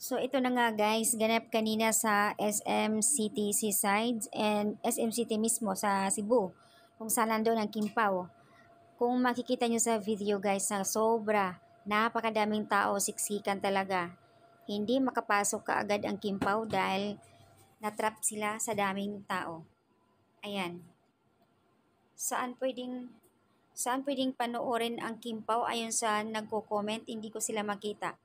So ito na nga guys, ganap kanina sa SM City Seaside and SM City mismo sa Cebu, kung saan nandoon ang Kimpaw. Kung makikita nyo sa video guys na sobra, napakadaming tao, siksikan talaga. Hindi makapasok kaagad ang Kimpaw dahil natrap sila sa daming tao. Ayan. Saan pwedeng panoorin ang Kimpaw ayon sa nagko-comment, hindi ko sila makita.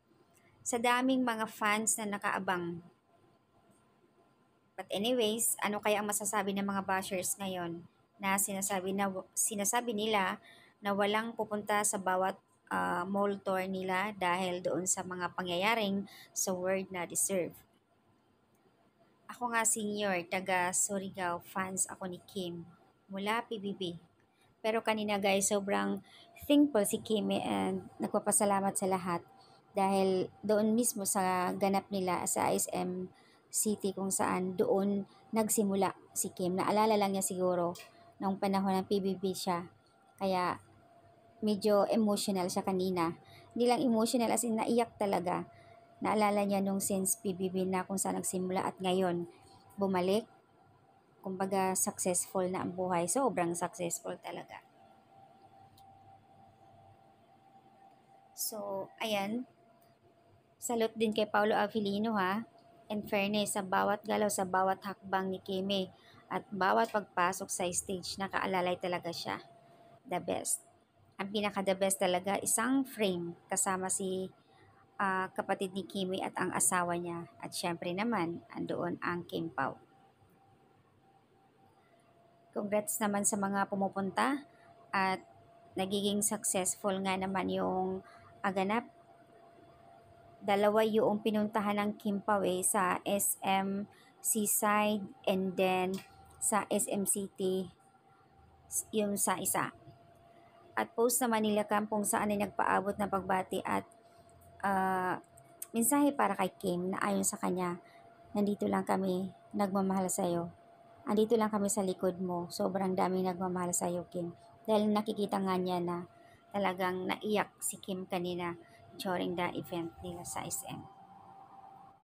Sa daming mga fans na nakaabang. But anyways, ano kaya ang masasabi ng mga bashers ngayon na sinasabi nila na walang pupunta sa bawat mall tour nila dahil doon sa mga pangyayaring sa word na deserve. Ako nga senior, taga Surigao, fans ako ni Kim mula PBB. Pero kanina guys, sobrang thankful si Kim and nagpapasalamat sa lahat dahil doon mismo sa ganap nila sa SM City kung saan doon nagsimula si Kim. Naalala lang niya siguro nung panahon ng PBB siya. Kaya medyo emotional siya kanina. Hindi lang emotional, as in naiyak talaga. Naalala niya nung since PBB na kung saan nagsimula at ngayon bumalik. Kumbaga successful na ang buhay. Sobrang successful talaga. So, ayan. Salute din kay Paulo Avellino ha. In fairness, sa bawat galaw, sa bawat hakbang ni Kimi at bawat pagpasok sa stage, nakaalalay talaga siya. The best. Ang pinaka-the best talaga, isang frame kasama si kapatid ni Kimi at ang asawa niya. At syempre naman, andoon ang Kim Pao. Congrats naman sa mga pumupunta at nagiging successful nga naman yung ganap. Dalawa yung pinuntahan ng Kim Pao sa SM Seaside and then sa SM City yung sa isa. At post naman nila kung saan ay nagpaabot ng pagbati at mensahe para kay Kim na ayon sa kanya, nandito lang kami, nagmamahal sa'yo. Andito lang kami sa likod mo, sobrang daming nagmamahal sa'yo Kim. Dahil nakikita nga niya na talagang naiyak si Kim kanina during the event nila sa SM.